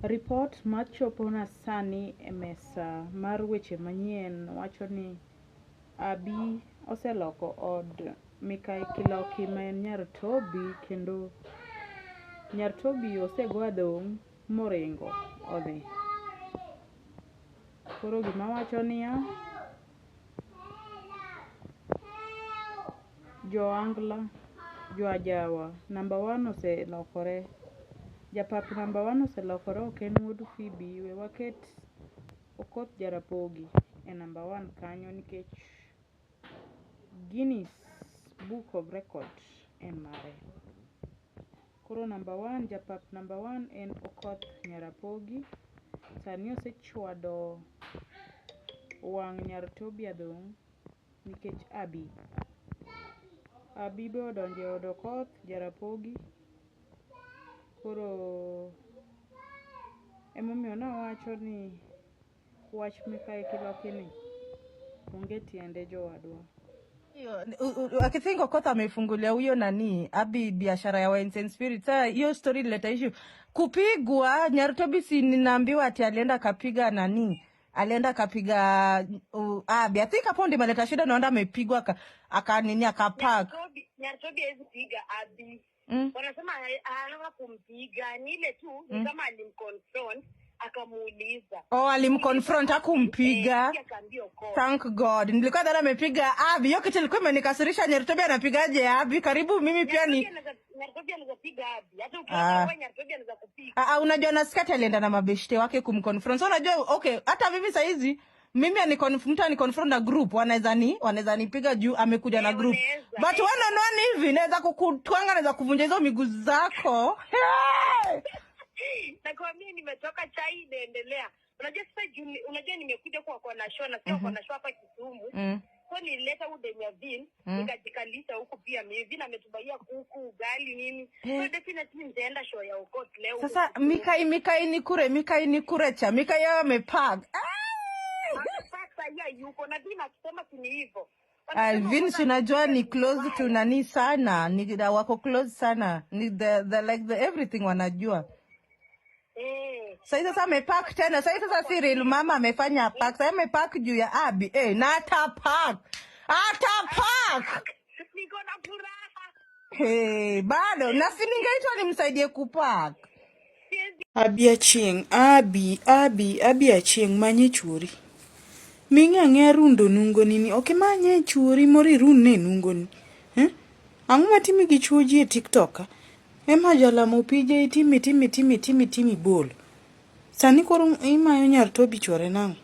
Ripot machopona sani e mesa mar weche manyien wacho ni Abiy oseloko od Mikayi Kiloki ma en nyar Toby kendo nyar Toby osego adhong' moringo odhi. Koro gima wacho niya, Joangla, Joajawa namba 1 oselokore. Japap namba 1 oselokore, ok en wuod Phoebe. We waket Okoth Jarapogi e namba 1 kanyo nikech Guinness Book of Record en mare. Koro namba 1, japap namba 1 en Okoth Jarapogi. Sani osechwado wang' nyar Toby adhong' nikech Abiy. Abiy be odonjo e od Okoth Jarapogi. Koro emomiyo nawacho ni wach Mikayi Kiloki ni onge tiende jowadwa. Akithingo Okoth amefungulia huyo nani Abiy biashara ya wines and spirits. Sasa hiyo story ileta issue. Kupigwa nyar Toby, si ninaambiwa ati alienda kapiga nani? Alienda kapiga Abiy. I think hapo ndio maleta shida, naona amepigwa akanini akapark. Nyar Toby hawezi piga Abiy. Wanasema anataka kumpiga, ni ile tu ni kama alimconfront akamuuliza. Oh, alimconfront akumpiga. Thank God. Nilikuwa dhana amepiga Abiy. Hiyo kitu ilikuwa imenikasirisha. Nyar Toby anapigaje Abiy? Karibu mimi pia ni Nyar Toby anaweza piga Abiy. Hata ukiona Nyar Toby anaweza kupiga. Unajua na skati alienda na mabeshte wake kumconfront. So unajua okay, hata mimi saizi mimi aniconfront na group, wanaweza nipiga juu amekuja na group. But wana hivi naweza kukutwanga, naweza kuvunja hizo miguu zako. Nakwambia nimetoka chai inaendelea. Unajua sasa unajua nimekuja kwa na show na sio kwa na show hapa Kisumu. So nilileta udemia vin, nikajikalisha huku pia mimi ametubaia kuku, ugali nini. So definitely nitaenda show ya Okoth leo. Sasa Mikayi ni kurecha. Mikayi amepark. Sasa yuko na Vin akisema ni hivyo. Vin unajua ni close to nani sana. Ni wako close sana. Ni the like the everything wanajua. Sasa amepark tena. Sasa Cyril mama amefanya park. Sasa amepark juu ya Abiy. Na atapark. Niko na furaha. Bado na siningeitwa nimsaidie kupark. Abiy achieng manye churi. Minga rundo nungo nini? Okay, manye churi mori runne nungo ni. Angu matimi gi chuoji e TikTok. Ema jalamo pije itimi bol. Sani koro imayo nyar Toby chwore nango.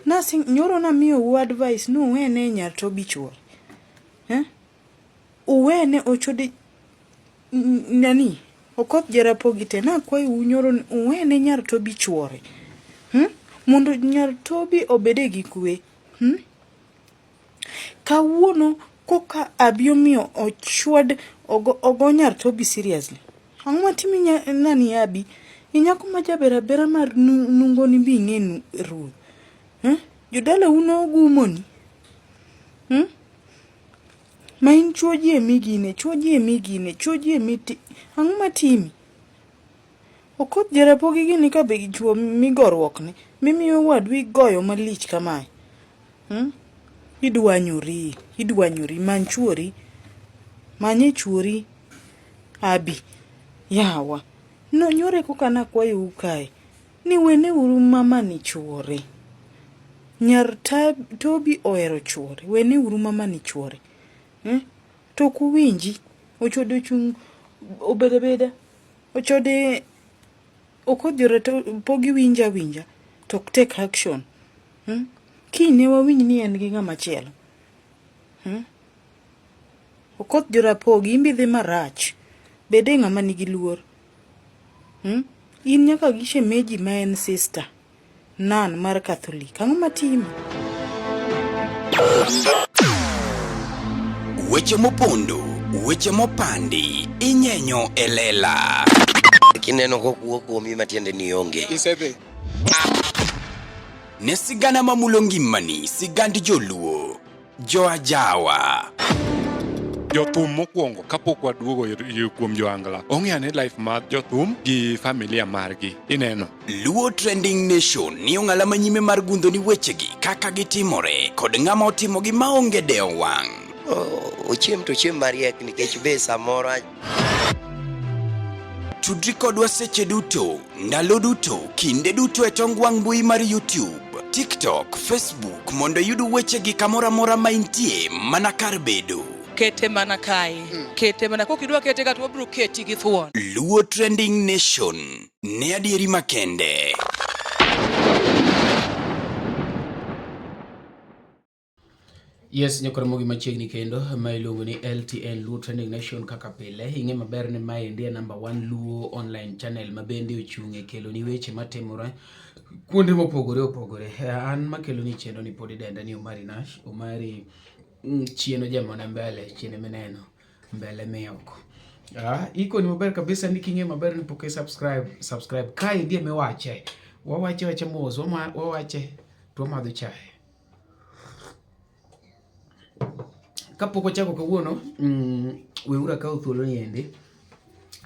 Nasi nyoro na miyo u advice no wene nyar Toby chwore. Uwene ochode nani? Okoth Jarapogi tena kwa unyoro uwene nyar Toby chwore. Mondo nyar Toby obede gi kwe. Kawuono koka Abiy miyo ochwad ogo nyar Toby seriously. Ang'o timi nani Abiy? Inyako majaberabera mar nungo ni bing'enu ruo. Jodala uno gumoni. Ma in chuoji e migine. Ang'o matimi? Okoth Jarapogi gini ka be gichuo migorwokne. Mimiyo wadwi goyo malich kamae. Idwanyori manchuori. Manye chuori Abiy. Yawa. No nyore koka na kwayo ukae. Ni wene uru mama ni chuore. Nyar Toby oero chuore. Wene uru mama ni chuore. To kuwinji. Ochode chung obedabeda. Ochode Okoth Jarapogi winja. To take action. Kine wawinj ni en gi ng'ama chielo. Okoth Jarapogi imbidhi marach. Bede ng'ama nigi luor. In nyaka gi shemeji ma en sister nan mar Catholic. Ang'o matimi? Weche mopondo, weche mopandi, inyenyo elela. Kineno kokuo kuomi matiende ni onge. Isebe. Ne sigana mamulo ngimani, sigand Joluo, Joajawa. jothum mokwongo kapok waduogo kuom joangla ong'eane life mar jothum gi familia margi ineno. Luo Trending Nation ni ong'ala manyime mar gundho ni wechegi kaka gitimore kod ng'ama otimogi maonge deo wang'. Ochiem to chiem mariek nikech be samoro Tudri kodwa seche duto, ndalo duto, kinde duto e tong wang' mbui mar YouTube, TikTok, Facebook mondo yud wechegi kamora mora ma intie mana kar bedo. Kete mana kae. Kete mana kokidwa kete ka to wabro keti gi thuon. Luo Trending Nation ne adieri makende. Yes, nyakore mogi machiegni kendo ma iluongo ni LTN Luo Trending Nation kaka pile. Ing'e maber ni mae ndiye number 1 Luo online channel ma bende ochung'e kelo ni weche matimore kuonde mopogore opogore. An makelo ni chendo ni podi denda ni Omari Nash. Omari chieno jamona mbele, chiene meneno mbele meyoko. Iko ni maber kabisa ni king'e maber ni poke subscribe. Kai ndiye mewache. Wawache mos, wawache to madho chai. Kapok ochako kawuono, weura ka thuolo ni ende.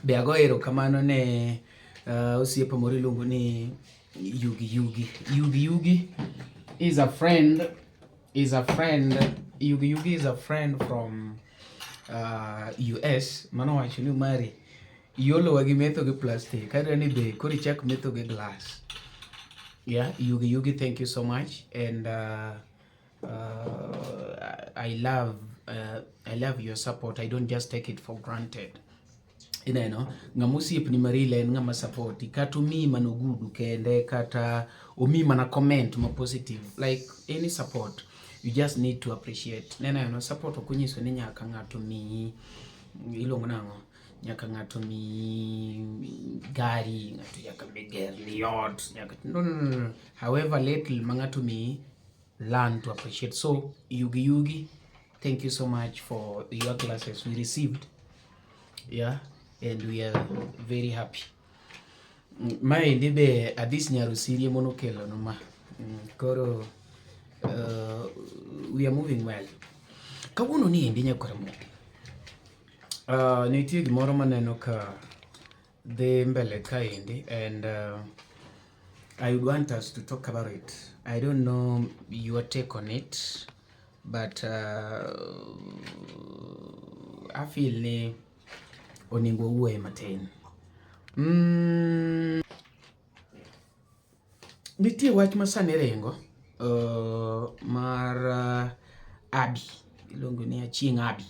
Be ago erokamano ne osiepa moro iluongo ni Yugi is a friend. Yugi is a friend from US. Mano wacho ni mari yolo wagi metho gi plastic. Kadra ni be kori chak metho gi glass. Yeah, Yugi, thank you so much. And I love your support. I don't just take it for granted. Ineno ngamusiep ni marile ngama support kata umi manogudu kende kata umi mana comment ma positive, like any support you just need to appreciate. Neno support okunyiso ni nyaka ngato mi ilongo nango, nyaka ngato mi gari, ngato nyaka beger liot, nyaka no. However little mangato mi learn to appreciate. So Yugi, thank you so much for your glasses we received. Yeah, and we are very happy. Mai ndibe adis nyarusiri mono kelo no ma. Koro we are moving well. Kawuono ni endi nyakore mo. Nitie gimoro maneno ka dhi mbele ka endi, and I would want us to talk about it. I don't know your take on it, but I feel ni oningo uwe matin. Nitie wach masani rengo mar Abi, ilongo ni Achieng' Abi.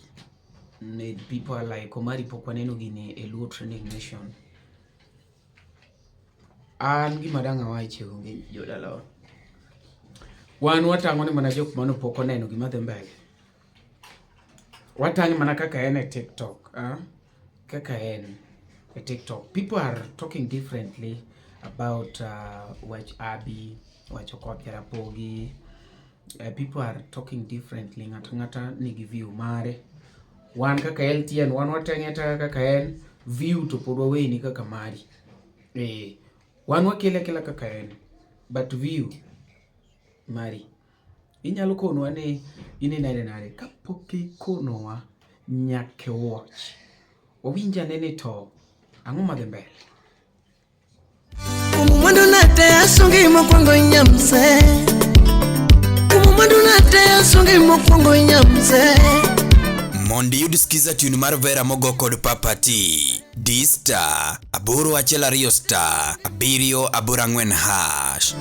People are like Omari pok waneno gini e Luo Trending Nation. An gima dang' awache onge jodalawa. Wan watang'o ni mana jok mano pok oneno gima dhi mbele. Watang'o mana kaka en e TikTok. Kaka en e TikTok. People are talking differently about wach Abi, wach Okoth Jarapogi. People are talking differently. Ngata nigi view mare. Wan kaka LTN, wan watang'eta kaka en, view to pod waweni kaka mari. Wan wakila kaka en, but view mari. Inyalo kono ane nare kapok ikonowa nyake watch. Wawinja nene to ang'o madhi mbele. Mwandu nate asungi mokwongo nyamse. Mwandu nate asungi mokwongo nyamse. Mondi yud skiza tune mar Vera mogo kod Papa T. D-Star, aboro achiel ariyo star, abirio aboro ang'wen hash.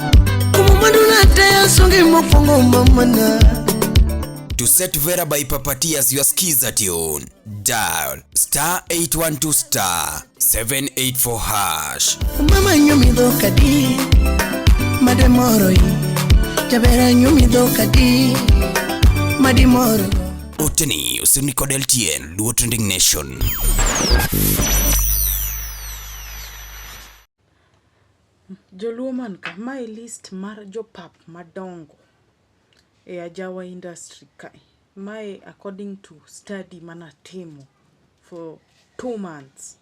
To set Vera by Papa T as your skiza tune, dial star 812 star 784 hash. Mama nyumi dhokadi, mademoro yi, jabera nyumi dhokadi, madimoro. Oteni usuni kod LTN Luo Trending Nation. Joluo man ka mae list mar jopap madongo e Ajawa industry kai. Mae according to study manatimo for 2 months.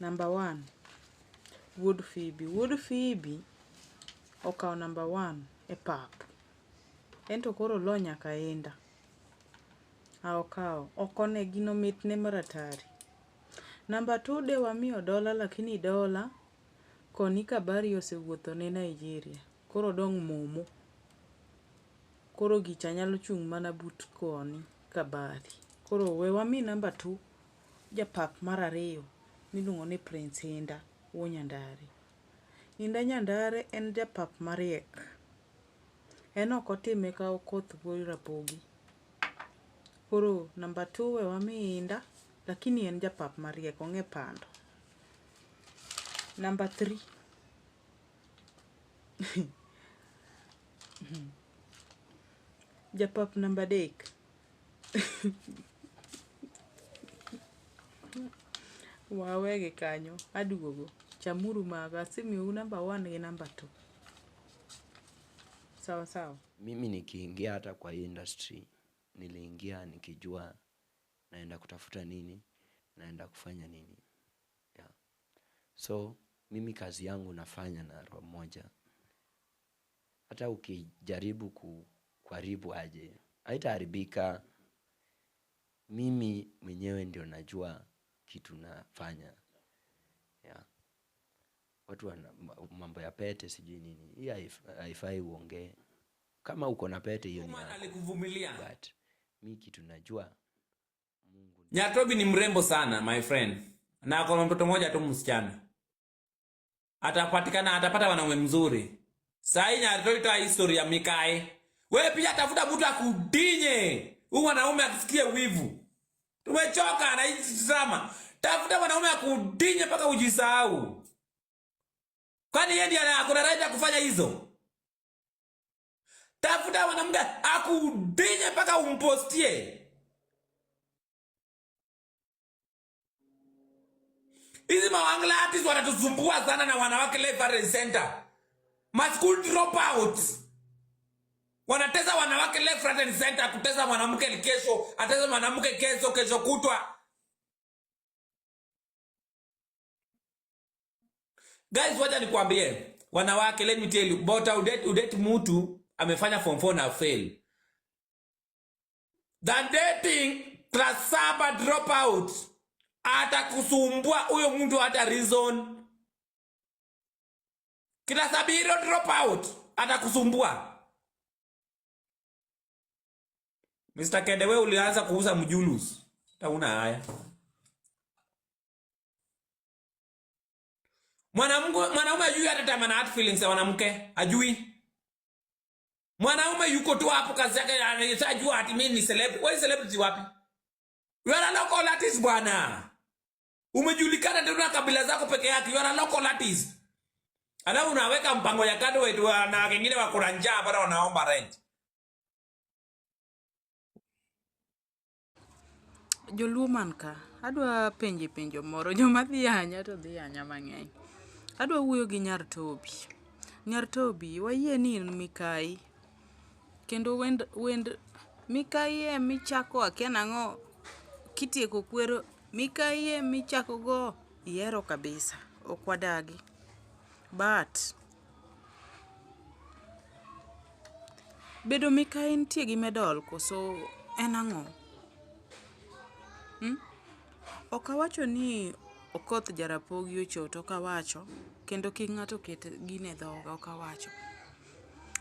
Number 1, Wood Phoebe okao number 1 e pap. Ento koro lo nyaka enda. Kao okone gino mitne maratari. Namba 2 de wamiyo dola lakini dola koni Kabari osewuotho ne Nigeria. Koro dong' momo. Koro gicha nyalo chung' mana but koni Kabari. Koro we wami namba 2 japap mar 2 miluongo ni Prince Inda Nyandare. Inda Nyandare en japap mariek. En ok otime ka Okoth Wuoyi Rapogi. Koro namba 2 we wami Inda lakini en japap mariek ong'e pando. Namba 3 japap namba 3 wawege kanyo aduogo chamuru maga simiu namba 1 gi namba 2. Sawa sawa. Mimi nikiingia hata kwa hii industry niliingia nikijua naenda kutafuta nini, naenda kufanya nini. Yeah. So mimi kazi yangu nafanya na roho moja. Hata ukijaribu kuharibu aje, haitaharibika. Mimi mwenyewe ndio najua kitu nafanya. Yeah. Watu wana mambo ya pete sijui nini. Hii haifai uongee. Kama uko na pete hiyo ni alikuvumilia. But mimi kitu najua Mungu. Nyatobi ni mrembo sana my friend. Na kwa mtoto mmoja tu msichana. Atapata wanaume mzuri. Sasa Nyatobi toa historia ya Mikae. Wewe pia tafuta mtu akudinye. Huyu mwanaume akisikie wivu. Tumechoka na hizi drama. Tafuta mwanaume akudinye mpaka ujisahau. Kwani yeye ndiye akona right ya kufanya hizo? Tafuta mwanamke akudinye mpaka umpostie. Hizi mawangla artists wanatusumbua sana na wanawake reference center. School dropouts. Wanateza wanawake reference center kuteza mwanamke kesho, ateza mwanamke kesho kutwa. Guys, wacha nikwambie, wanawake, let me tell you, bota udate mtu amefanya form 4 na fail. Than dating class 7 dropout. Atakusumbua huyo mtu hata reason. Kila 7 dropout atakusumbua. Mr. Kedewe ulianza kuuza mjulus. Tauna haya. Mwanaume ajui hata tamana heart feelings ya mwanamke, ajui. Mwanaume yuko tu hapo kazi yake anajua ati mimi ni celebrity. Wewe celebrity wapi? You are a local artist bwana. Umejulikana ndio na kabila zako peke yake. You are a local artist. Alafu unaweka mpango ya kado wetu na wengine wako na njaa bado wanaomba rent. Joluo manka adwa penjo moro joma dhi anya to dhi anya mang'eny. Adwa wuoyo gi Nyartobi wayie ni Mikai kendo wend Mikai michako akia nang'o kitieko kwero Mikai michako go yero kabisa okwadagi but bedo Mikai nitie gi medal koso en ang'o? Okawacho ni Okoth Jarapogi ochoto kawacho kendo king'ato ket gine dhoga okawacho.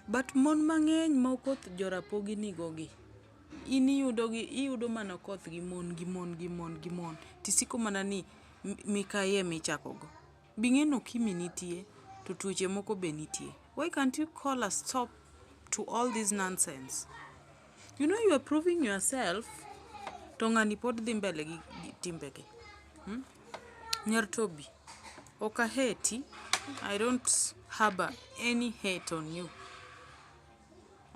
But mon mang'eny ma Okoth Jarapogi nigogi. Iyudo mana Okoth gi mon. Tisiko mana ni Mikai michakogo. Bing'eno kimi nitie to tuoche moko be nitie. Why can't you call a stop to all this nonsense? You know you are proving yourself. Tongani pod dhi mbele gi timbege. Nyartobi, oka hate. I don't harbor any hate on you.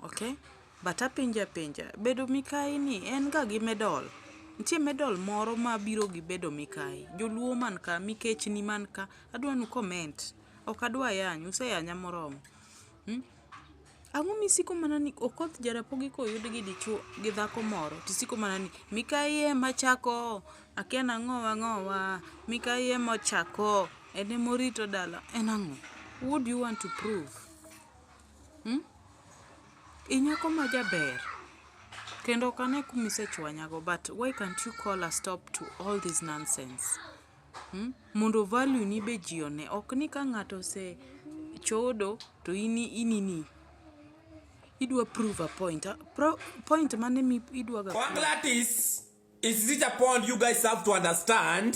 Okay? But apinja. Bedo Mikai ni en ga gi medal. Ntie medal moro ma biro gi bedo Mikai. Joluo man ka, Mikech ni man ka. Adwa nu comment. Ok adwa yanyu, useyanya moromo. Ang'o misiko mana ni Okoth Jarapogi ko yud gi dichuo gi dhako moro tisiko mana ni Mikai machako akia nang'owa Mikai mochako ene morito dala en ang'o? What do you want to prove? Inyako ma jaber Kendo kane kumisechwanyago, but why can't you call a stop to all this nonsense? Mondo value ni be jione, ok ni ka ng'ato se chodo to inini idwa prove a point. Point mane mi idwa ga. Wangla is reach a point you guys have to understand.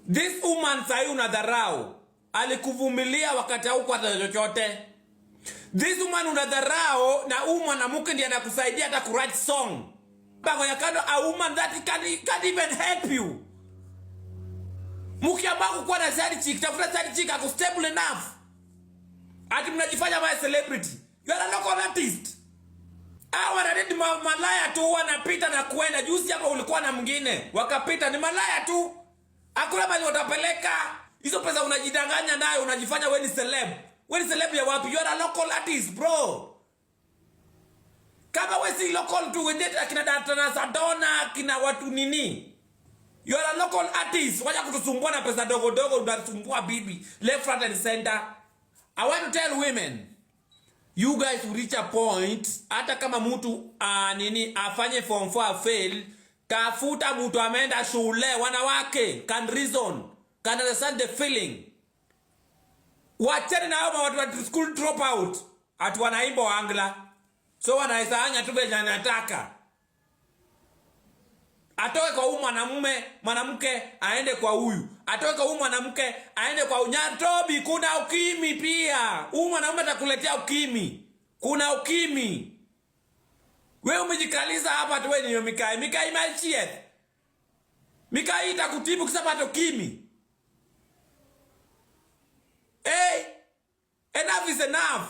This woman sahi unadharau. Alikuvumilia wakati hauko hata chochote. This woman unadharau na mwanamke ndiye anakusaidia hata ku write song. Bango ya kando a woman that can't even help you. Mukiambaku kwa na side chick, tafuta side chick ako stable enough. Ati mnajifanya kama celebrity. You are a local artist. Wanadedi malaya tu wanapita na kuenda. Juzi hapa ulikuwa na mwingine wakapita, ni malaya tu. Hakuna mali watapeleka. Hizo pesa unajidanganya nayo, unajifanya wewe ni celeb. Wewe ni celeb ya wapi? You are a local artist, bro. Kama wewe si local tu, wende kina Datana Sadona, kina watu nini? You are a local artist. Wacha kutusumbua na pesa dogo dogo, unatusumbua bibi left, right and center. I want to tell women, you guys will reach a point, hata kama mtu afanye form 4 fail, tafuta mtu ameenda shule, wanawake can reason, can understand the feeling. Wacheni na hao watu wa school drop out, atu wanaimba Wangla. So wanaisanya tu venye anataka. Atoke kwa huyu mwanamke aende kwa huyu. Atoke kwa huyu mwanamke aende kwa Nyartobi, kuna ukimi pia. Huyu mwanamume atakuletea ukimi. Kuna ukimi. Wewe umejikaliza hapa tu wewe ni Mikai. Mikai malchiet. Mikai itakutibu kusema ukimi. Hey, enough is enough.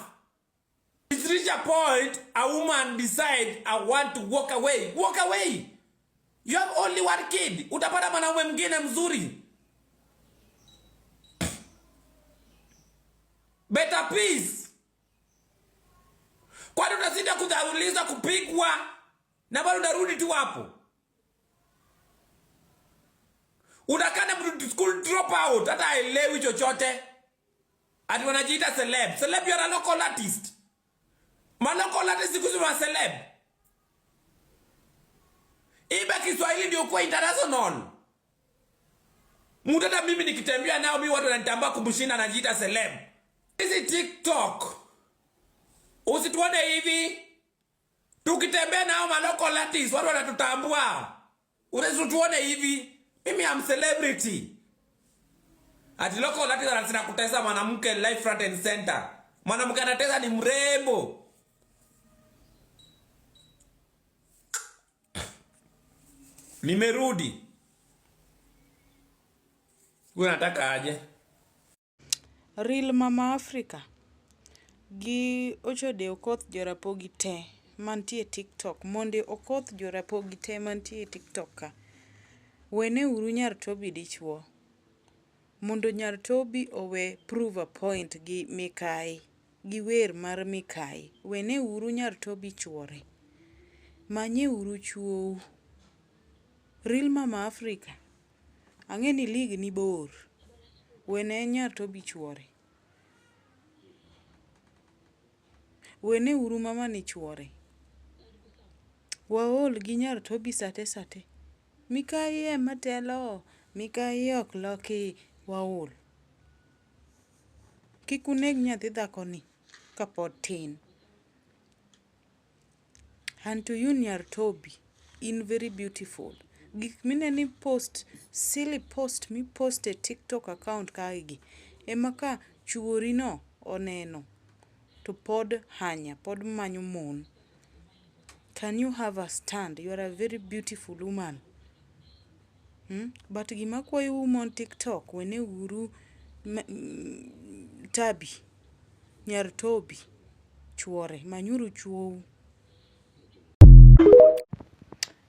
It's reach a point a woman decide I want to walk away. Walk away. You have only one kid. Utapata mwanaume mwingine mzuri. Better peace. Kwani unashinda kudharuliza, kupigwa na bado unarudi tu hapo? Unakana mtu school drop out hata haelewi chochote. Ati wanajiita celeb. Celeb, you are a local artist. Local artist kusema celeb. Iba Kiswahili ndio kwa international. Mutata mimi nikitembea nao mimi watu wananitambua kumshinda anajiita celeb. Hizi TikTok. Usituone hivi. Tukitembea nao local artists watu wanatutambua. Usituone hivi. Mimi am celebrity. Ati local artists anasema kutesa mwanamke life front and center. Mwanamke anatesa ni mrembo. Nimerudi. Wewe unataka aje? Real Mama Africa. Gi ochode Okoth Jarapogi te mantie TikTok. Monde Okoth Jarapogi te mantie TikTok ka. Wene uru Nyartobi dichwo. Mondo Nyartobi owe prove a point gi Mikai. Gi wer mar Mikai. Wene uru Nyartobi chwore. Manye uru chuo. Real Mama Africa. Angeni league ni bor. Wene Nyartobi chwore. Wene uru mama ni chwore. Waol gi Nyartobi sate. Mikai matelo. Mikai ok loki waol. Kikuneg nyathi dhako ni kapod tin. And to you Nyartobi, in very beautiful. Gik mineni post, silly post mi post e TikTok account kaigi. Emaka chuori no oneno. To pod hanya, pod manyo mon. Can you have a stand? You are a very beautiful woman. But gima kwa yu mon TikTok, wene uru Tabi, Nyartobi, chuore, manyuru chuo.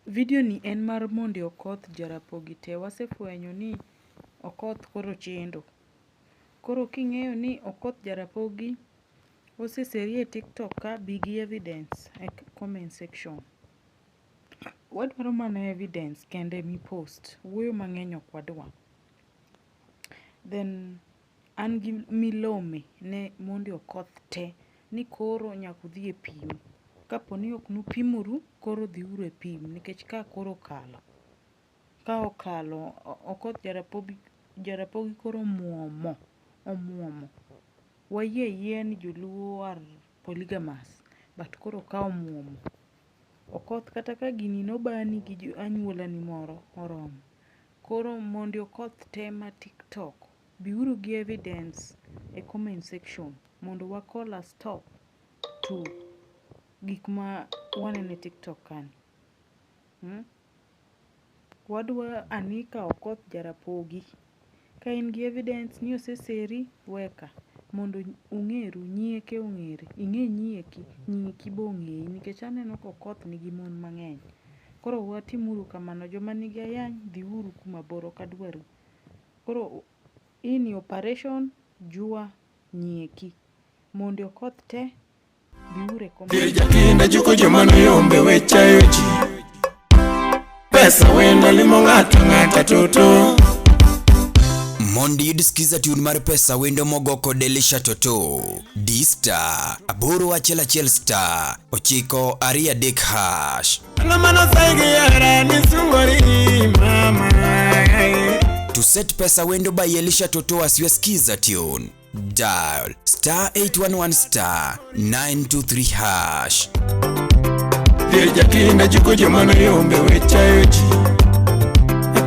Video ni en mar Monde Okoth Jarapogi te. Wasefwenyo ni Okoth koro chendo. Koro king'eyo ni Okoth Jarapogi oseseri e TikTok ka, bigi evidence e comment section. Wadwaro mana evidence kende mi post. Wuoyo mang'eny ok wadwa. Then an gi milome ne Monde Okoth te ni koro nyaka udhi e pim kaponi ok nupimoru koro dhiuru e pim nikech ka koro okalo. Ka okalo Okoth Jarapogi koro omuomo. Wayie ni joluo are polygamous but koro ka omuomo. Okoth kata ka gini nobani gi anyuola ni moro oromo. Koro mondo Okoth tema TikTok, biuru gi evidence e comment section mondo wakola stop to gik ma wanene TikTok kan. Wadwa anika Okoth Jarapogi. Ka in gi evidence ni oseseri weka mondo ung'eru, nyieke ong'ere. Ing'e nyieki bo ong'eyi nikech aneno ka Okoth nigi mon mang'eny. Koro watimuru kamano, joma nigi ayany dhiuru kuma bor ok adwaru. Koro hii ni operation jua nyieki. Mondo Okoth te biure comment. Jakinda juko jomano yombe wechayo ji. Pesa wenda limo ng'ata toto. Mondi yudisikiza tune mar pesa wendo mogoko Delisha Toto D-Star aboro achiel star 923 hash. To set pesa wendo by Elisha Toto as you skiza tune, dial star 811 star 923 hash. Jakinda juko jomano yombe wechayo ji.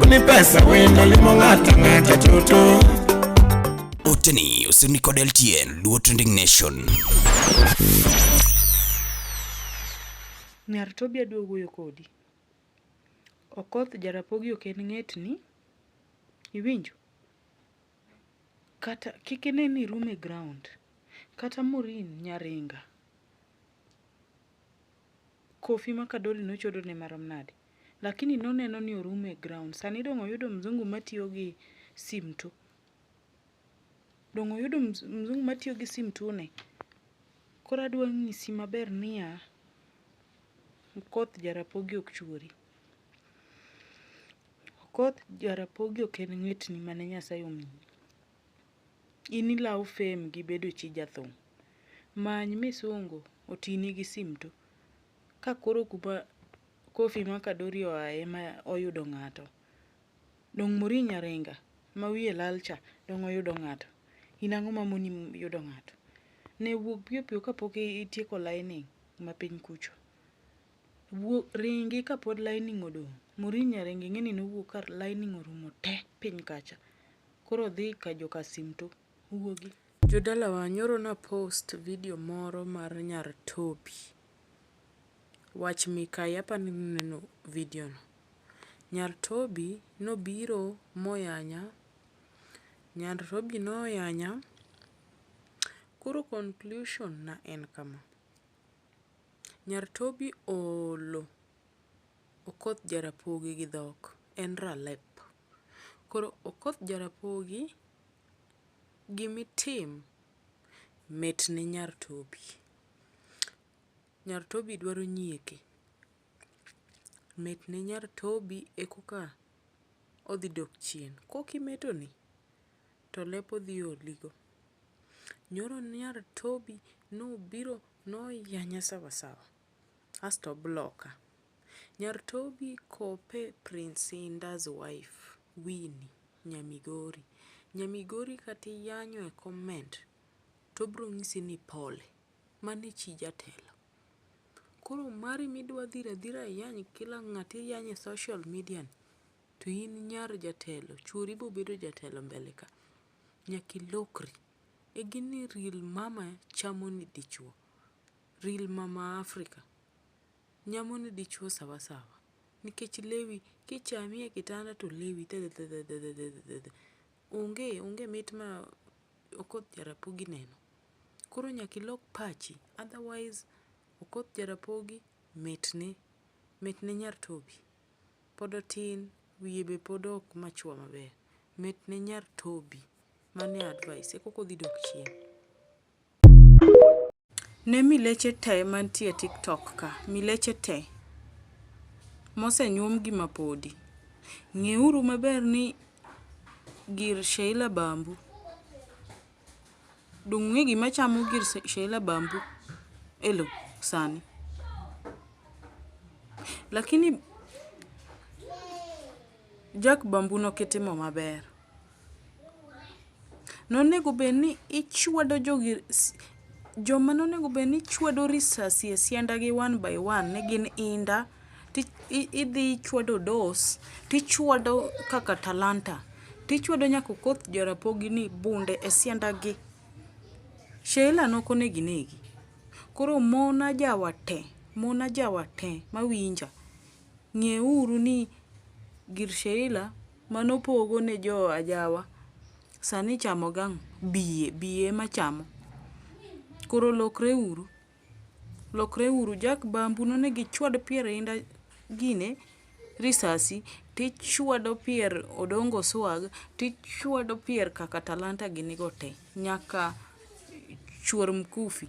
Ni pesa wenda limo ng'ata toto. Oteni usinikod LTN Luo Trending Nation. Nyartobi adwa wuoyo kodi. Okoth Jarapogi ok en ng'etni. Iwinjo? Kata kikine ni rume ground. Kata Morin Nyaringa. Kofi Makadoli nochodo ne maramnade. Lakini noneno ni orume ground. Sani dong oyudo mzungu matiyo gi sim tu. Mzungu matiyo gi sim tu ne. Koro adwa nyisi maber niya Okoth Jarapogi ok chuori. Okoth Jarapogi ok en ng'etni mane Nyasaye omiyi. In ilaw fame gi bedo chi jathum. Many misungo otini gi sim tu. Ka koro kuma Kofi Makadori oae ma oyudo ng'ato. Dong Morin Nyaringa ma wiye lalcha dong oyudo ng'ato. Inang'o ma moni yudo ng'ato. Ne wuok piyo kapok itieko lining ma piny kucho. Ringi kapod lining odong. Morin Nyaringa ng'eni nowuok ka lining orumo te piny kacha. Koro dhi ka joka sim tu. Uwogi. Jodala wa nyoro na post video moro mar Nyartobi. Wach Mikai apani neno video no. Nyartobi no biro moyanya. Nyartobi no yanya. Kuro conclusion na en kama. Nyartobi olo Okoth Jarapogi gi dhok. En ralep. Koro Okoth Jarapogi gimitim met ne Nyartobi. Nyartobi dwaro nyieke. Met ne Nyartobi ekoka odhi dok chien. Kokimeto ni to lepo dhi oligo. Nyoro Nyartobi no biro no yanya sawa. Asto bloka. Nyartobi kope Prince Inda's wife Winnie Nyamigori. Nyamigori kati yanyo e comment to bro ng'isi ni pole. Mani chi jatelo. Koro mari midwa dhira yany kila ng'ati yanye social media to in nyar jatelo chuori bo bedo jatelo mbele ka nyaki lokri e gini real mama chamo ni dichuo real mama Africa nyamo ni dichuo sawa nikech lewi kichami e kitanda to lewi onge mit ma Okoth Jarapogi neno. Koro nyaki lok pachi otherwise Okoth Jarapogi metne Nyartobi podotin wiye be podok machwa maber. Metne Nyartobi mane advice koko dhi dok chien. Ne mileche te mantie TikTok ka. Mileche te mose nyuom gi mapodi. Ng'euru maber ni gir Sheila Bambu dung ng'e gima chamo gir Sheila Bambu elo sani lakini Jack Bambu noketimo maber. Nonego bedni ichwado joma nonego bedni ichwado risasi e siandagi one by one ne gin Inda, idhi ichwado Dos, tichwado kaka Talanta, tichwado nyaka Okoth Jarapogi ni bunde e siandagi. Sheila nokonegi negi. Koro mona jawa te mawinja. Ng'euru ni gir Sheila manopogo ne jo Ajawa sani chamo gang biye machamo. Koro lokreuru. Jack Bambu nonegi chwad pier Inda gine risasi, tichwado pier Odongo Swag, tichwado pier kaka Talanta ginigo te. Nyaka chuor Mkufi.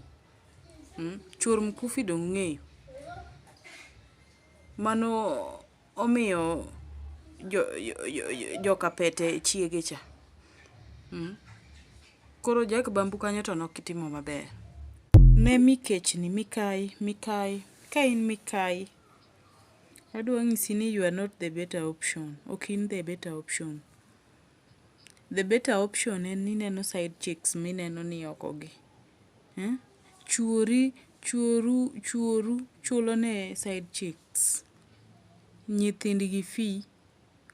Chuor Mkufi dong' ng'eyo. Mano omiyo joka pete chiege cha. Koro Jack Bambu kanyo to nokitimo maber. Ne Mikech ni Mikai. Ka in Mikai, adwa ng'isi ni you are not the better option. Ok in the better option. The better option en ni neno side chicks mineno ni okogi. Chuoru chulo ne side chicks nyithindgi fee,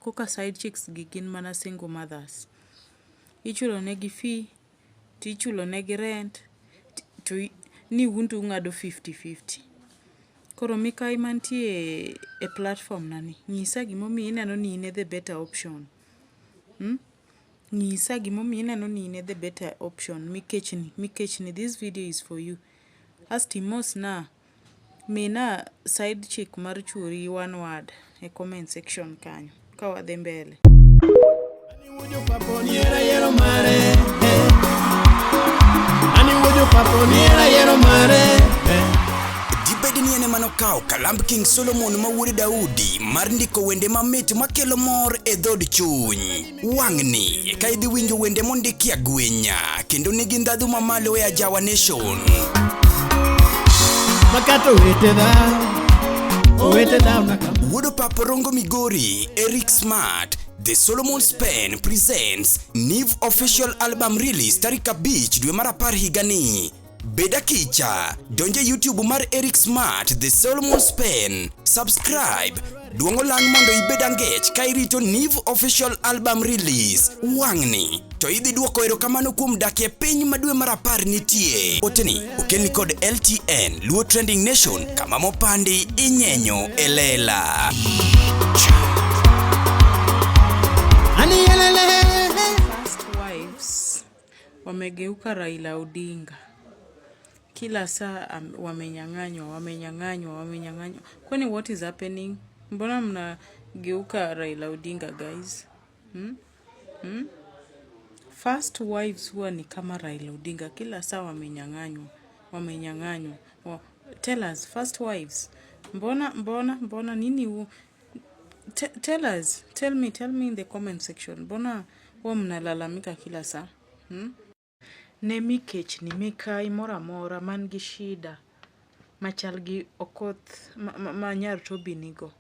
koka side chicks gi gin mana single mothers. Ichulo negi fee, tichulo negi rent, to ni untu ng'ado 50-50. Koro Mikai mantie e platform nani, nyisa gimomiyo ineno ni in the better option. Nyisa gimomiyo ineno ni in the better option. Mikech ni, this video is for you. Astimos na mina side chick mar chuori one word e comment section kanyo ka wadhi mbele. Dibedni ene manokao kalamb King Solomon mawuode Daudi mar ndiko wende mamit makelo mor e dhod chuny. Wang'ni ka idhi winjo wende mondiki agwenya kendo nigi ndhadhu mamalo e Ajawa Nation. Makato owete da Wuodo Papo Rongo Migori, Eric Smart, The Solomon Spen presents Niv official album release tarik 5 dwe mar 10 higani. Beda kicha, donje YouTube mar Eric Smart, The Solomon Spen, subscribe, duongo lang mondo ibeda ngech ka irito Niv official album release. Wang'ni to idhi duoko erokamano kuom dakie piny madwe mar 10 nitie. Oteni okelni kod LTN Luo Trending Nation kama mopandi inyenyo elela. First wives wamegeuka Raila Odinga. Kila saa wamenyang'anywa. Kwani what is happening? Mbona mnageuka Raila Odinga, guys? First wives huwa ni kama Raila Odinga. Kila saa wamenyang'anywa. Tell us, first wives. Mbona nini tell us. Tell me in the comment section. Mbona huwa mnalalamika kila saa? Ne Mikech ni Mikai mora man gi shida machal gi Okoth ma nyar Tobi nigo.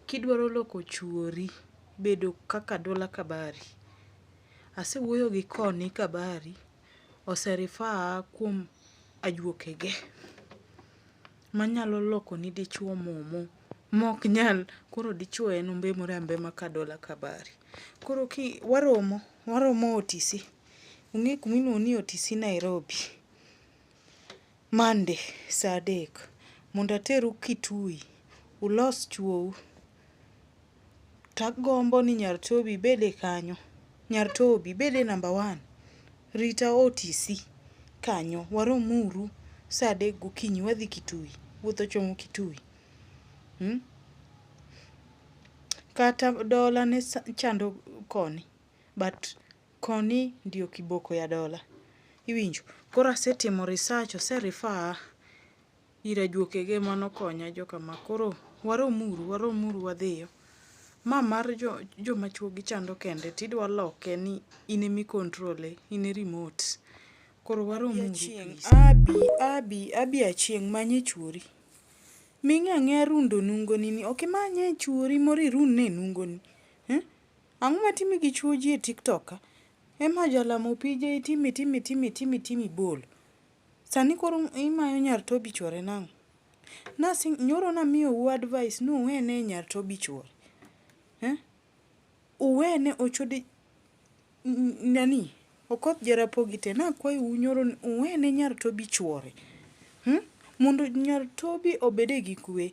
Kidwaro loko chuori bedo kaka Dola Kabari. Asewuoyo gi Koni Kabari, oserifa kuom ajuokege manyalo loko ni dichuo momo mok nyal. Koro dichuo en umbe morambe maka Dola Kabari. Koro ki waromo otisi. Ung'e kumino ni otisi Nairobi Monday saa 3 mondo ateru Kitui ulos chuou. Tagombo ni nyar Tobi bede kanyo. Nyar Tobi bede number 1. Rita otisi kanyo. Waromuru saa 3 gokinyi wadhi Kitui. Wuotho chomo Kitui. Kata Dola ne chando Koni, but Koni ndio kiboko ya Dola. Iwinjo. Koro asetimo research, oserifa ira juokege manokonya joka makoro waromuru wadhiyo. Mar jo machuo gi chando kende tidwa loke ni inemi control ine remote. Koro waromuru. Abi achieng manye chuori. ming'e rundo nungoni ni okimanye chuori mori runne nungoni. Ang'o matimi gi chuoji e TikTok? Ema jalamo pije timi bol. Sani koro imayo nyar Tobi chuore nang'o? Nasi nyoro na miyo u advice no uwene nyar Tobi chuore. Uwene ochode nani? Okoth Jarapogi te na kwayo unyoro uwene nyar Tobi chuore. Mondo nyar Tobi obede gi kwe.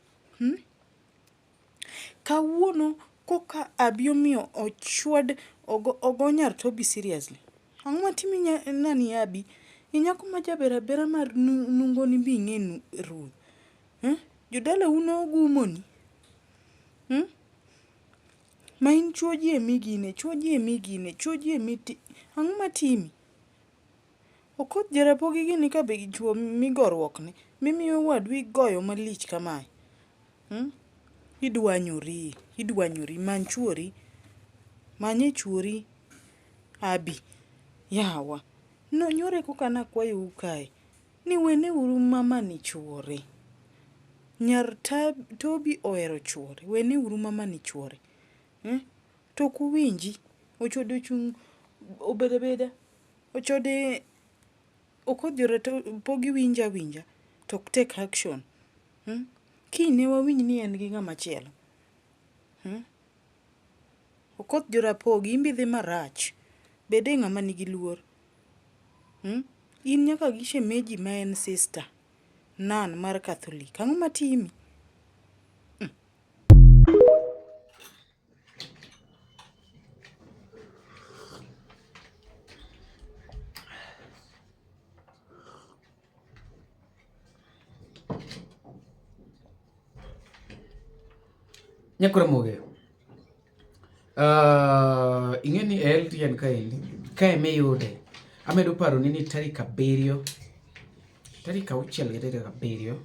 Kawuono koka Abi omiyo ochwad ogo nyar Tobi seriously. Ang'o matimi nani Abi? Inyako majaberabera mar nungoni bing'e ruth. Jodala uno gumoni. Ma in chuoji e migine. Ang'o matimi? Okoth Jarapogi gini ka be chuo migorwokne. Mimiyo wadwi goyo malich kamae. Idwanyori many chuori. Manye chuori Abi. Yawa. No nyore koka nakwayo ukae. Ni wene uru mama ni chuore. Nyar Tobi ohero chuore. Wene uru mama ni chuore. To kuwinji. Ochode chung obeda. Ochode Okoth Jarapogi winja. To take action. Kine wawinj ni en gi ng'ama chielo. Okoth Jarapogi imbidhi marach. Bede ng'ama nigi luor. In nyaka gi shemeji ma en sister. Nan mar Catholic. Ang'o matimi? Nyakuramoge. Ing'eni LTN kaendi. Kae meyude. Amedo paro ni tarik 7. Tarik 6 gi tarik 7.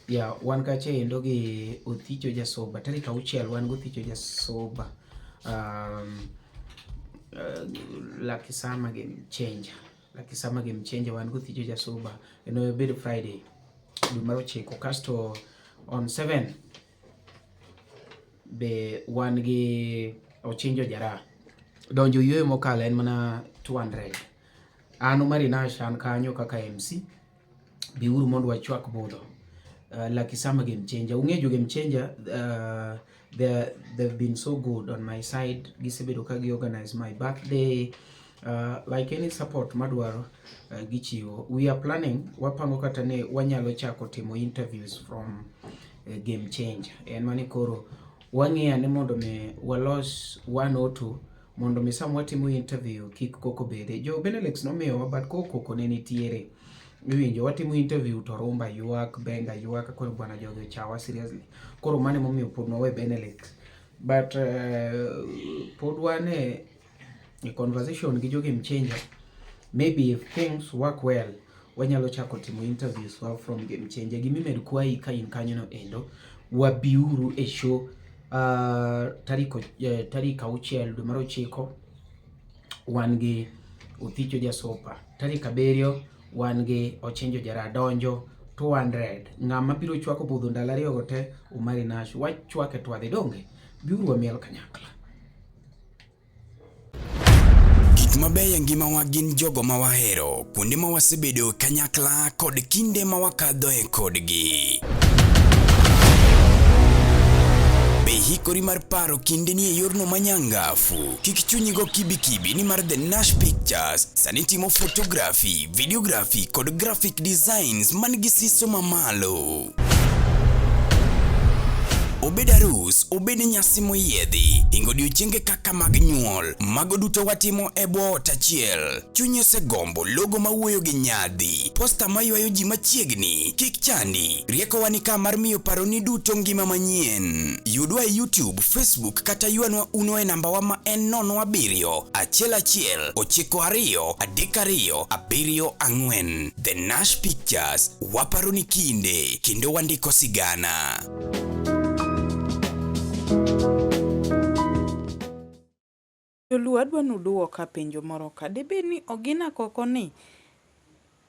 Ya wan kache endo gi Othicho Jasoba. Tarik 6 wan go Othicho Jasoba. Lakisama Game Changer wan go Othicho Jasoba. Eno bedo Friday. Dumaro cheko. Kasto on 7. Be wan gi Ochinjo Jara. Donjo yue mokala en mana 200. Anu Marinash an kanyo kaka MC. Biuru mondo wachwak budho. Lakisama Game Changer. Ungejo Game Changer, they've been so good on my side. Gisebedo kagi organize my birthday. Like any support madwaro gichiwo. We are planning, wapango kata ne wanyalo chako timo interviews from Game Changer. En mani koro wang'e ane mondo me walos 1 or 2 mondo me sam watimo interview kik koko bede. Jo Benelex nomiyo but koko ne nitiere. Iwinjo watimo interview to rumba yuak benga yuak koro bwana jogo chawa seriously. Koro mane momiyo pod nowe Benelex. But pod wane a conversation gi jo Game Changer. Maybe if things work well, wanyalo chako timo interviews from Game Changer. Gimimedo kwai ka in kanyo no endo. Wabiuru e show tarik 6 dwe mar 9 wan gi Othicho Jasopa. Tarik 7 wan gi Ochinjo Jara donjo 200. Ng'ama biro chwako budho ndalo 2 go te Marinash wachwake twadhi donge. Biuru wamiel kanyakla. Gik mabeyo ngimawa gin jogo ma wahero, kuonde ma wasebedo kanyakla kod kinde ma wakadhoe kodgi. Hikori mar paro kinde ni e yorno manyangafu. Kik chunyigo kibikibi ni mar The Nash Pictures sani timo photography, videography kod graphic designs manigi siso mamalo. Obed arus, obed nyasi moyiedhi, ingo odiochienge kaka mag nyuol, mago duto watimo e bwo ot achiel. Chunyi osegombo logo mawuoyo gi nyadhi, posta maywayo ji machiegni, kik chandi, riekowa ni ka mar miyo paroni duto ngima manyien. Yudwa e YouTube, Facebook kata yuanwa uno e nambawa ma en 07 11 92 32 74. The Nash Pictures, waparoni kinde, kendo wandiko sigana. Joluo adwa nuduoka penjo moro ka. Debe ni Ogina Koko ni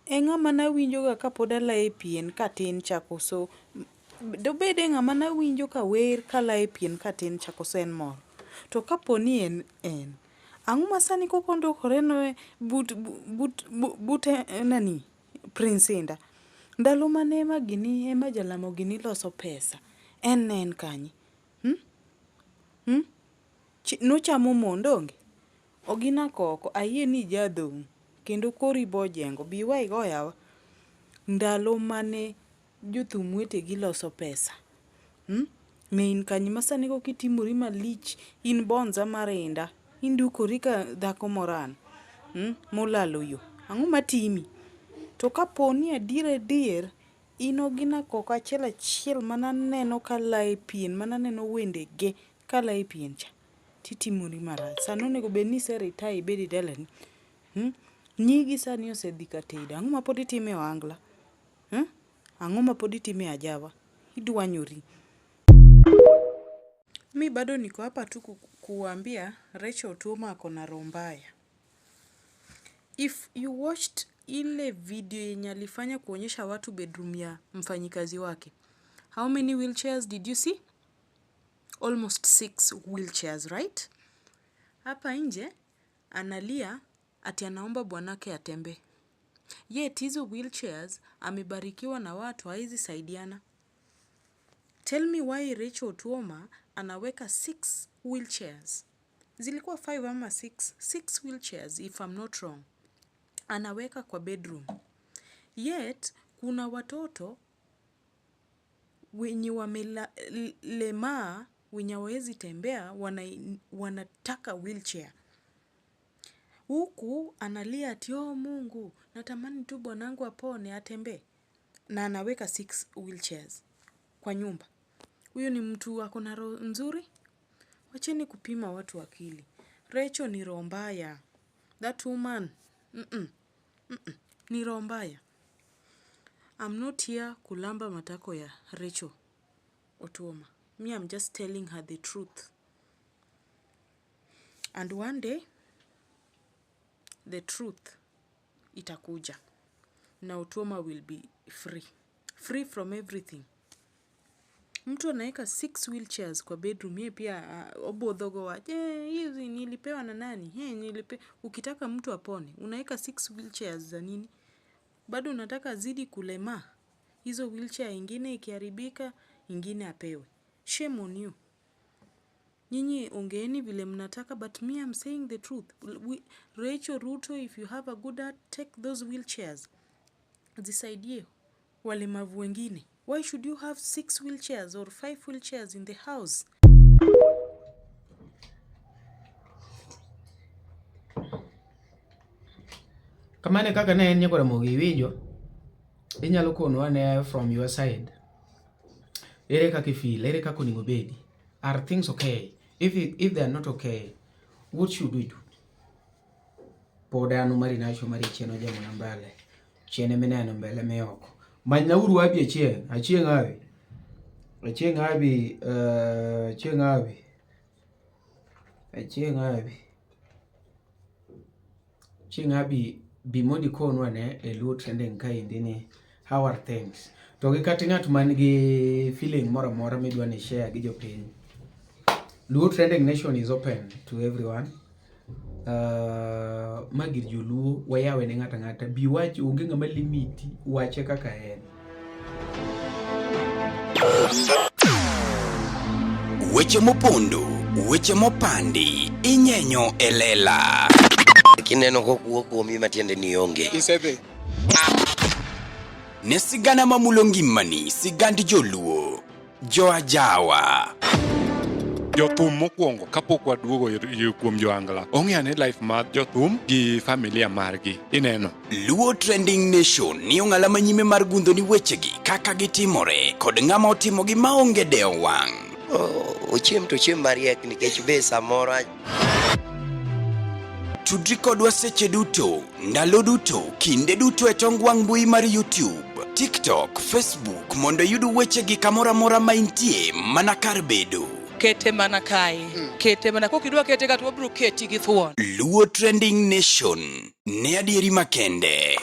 eng'a mana winjoga kapod ala e pien katin chako so dobede ng'ama na winjo ka wer kala e pien katin chako sen moro. To kaponi en ang'o masani kokondokore no but nani Prince Indah. Ndalo mane ema gini ema jalamo gini loso pesa. En kanyi. Nochamo mondonge. Ogina koko ayie ni jadhong kendo kori bojengo biwa igoyawa. Ndalo mane jothum wetegi loso pesa. Ne in kanyi masani kokitimori malich in bonza mar Indah. Indukori ka dhako moran. Molalo yo. Ang'o matimi? To kaponi adier ino gina koko achiel mana neno kala e pien, mana neno wende ge kala e pien cha. Titimori marach. Sano nego bedni retire ibedi dalani. Nyigi sani osedhi kateda. Ang'o ma pod itime Ohangla? Ang'o ma pod itime Ajawa? Idwanyori. Mi bado niko hapa tu kuambia Rachel Otuoma ako na roho mbaya. If you watched ile video yenye alifanya kuonyesha watu bedroom ya mfanyikazi wake, how many wheelchairs did you see? Almost 6 wheelchairs, right? Hapa nje analia ati anaomba bwanake atembe. Yet hizo wheelchairs amebarikiwa na watu haizi saidiana. Tell me why Rachel Otuoma anaweka 6 wheelchairs. Zilikuwa 5 ama 6? 6 wheelchairs if I'm not wrong. Anaweka kwa bedroom. Yet kuna watoto wenye wamelemaa wenye hawezi tembea wanataka wheelchair. Huku analia ati Mungu natamani tu bwanangu apone atembe. Na anaweka 6 wheelchairs kwa nyumba. Huyo ni mtu ako na roho nzuri? Wacheni kupima watu akili. Rachel ni roho mbaya. That woman. Ni roho mbaya. I'm not here kulamba matako ya Rachel Otuoma. Me, I'm just telling her the truth. And one day, the truth itakuja. Na Otuoma will be free. Free from everything. Mtu anaeka 6 wheelchairs kwa bedroom, yeye pia obodhogo wa hizi nilipewa na nani? Ukitaka mtu apone, unaeka 6 wheelchairs za nini? Bado unataka zidi kulema. Hizo wheelchair ingine ikiharibika, ingine apewe. Shame on you. Nyinyi ongeeni vile mnataka, but me I'm saying the truth. Rachel Ruto, if you have a good heart, take those wheelchairs. Zisaidie walemavu wengine. Why should you have 6 wheelchairs or 5 wheelchairs in the house? Kamane kaka ne enye kora mogi winjo. Inyalo kono ane from your side. Ere kaka feel, ere kaka onego bedi. Are things okay? If they are not okay, what should we do? Poda anu mari nacho mari chieno jamu na mbele. Chiene meneno mbele meoko. Manya uru wapi achieng abi bimodi konwa ne Luo Trending kaindini. How are things? To gikati ng'at man gi feeling mora midwa ni share gi jopiny. Luo Trending Nation is open to everyone. Magir joluo wayawe ne ng'ata biwachi onge ng'ama limiti wache kaka en. Weche mopondo, weche mopandi, inyenyo elela. Kineno kokuo kuomi matiende ni onge. Isebe. Ne sigana mamulo ngimani, sigand joluo, jo Ajawa. Jothum mokwongo kapok waduogo kuom Joangla. Ong'e life mar jothum gi familia margi. Ineno. Luo Trending Nation ni ong'ala manyime mar gundo ni wechegi kaka gitimore kod ng'ama otimogi maonge deo wang'. Ochiem to chiem mariek nikech be samora. Tudri kodwa seche duto, ndalo duto, kinde duto e tong wang' mbui mar YouTube, TikTok, Facebook mondo yudu wechegi kamora mora maintie mana kar bedo. Kete mana kae. Kete mana kokidwa kete ka to bro keti gi thuon. Luo Trending Nation. Ne adieri makende.